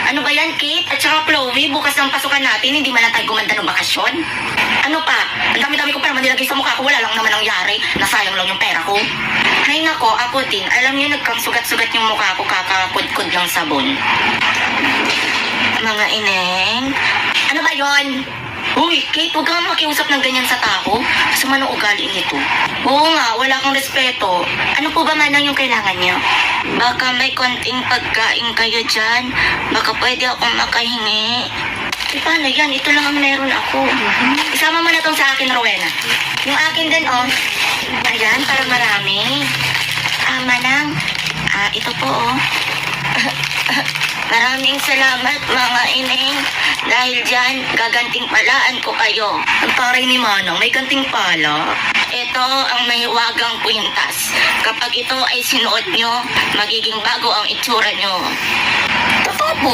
Ano ba yan, Kate? At saka Chloe, bukas ng pasukan natin, hindi man lang tayo gumanda ng bakasyon. Ano pa? Ang dami-dami ko pa naman nilagay sa mukha ko, wala lang naman nangyari. Nasayang lang yung pera ko. Hay nako, ako din. Alam niyo, nagkang-sugat-sugat yung mukha ko, kakakudkud ng sabon. Mga ineng. Ano ba yon? Uy, Kate, huwag kang makiusap ng ganyan sa tao. Sumano ugali nito. Oo nga, wala kang respeto. Ano po ba manang yung kailangan niyo? Baka may konting pagkain kayo dyan. Baka pwede akong makahingi. Eh, paano yan? Ito lang ang meron ako. Isama mo na tong sa akin, Rowena. Yung akin din, oh. Ayan, para marami. Manang. Ito po, oh. Maraming salamat, mga ineng. Dahil dyan, gaganting palaan ko kayo. Ang taray ni Manang, may ganting pala. Ito ang mahiwagang kwintas. Kapag ito ay sinuot nyo, magiging bago ang itsura nyo. Totoo po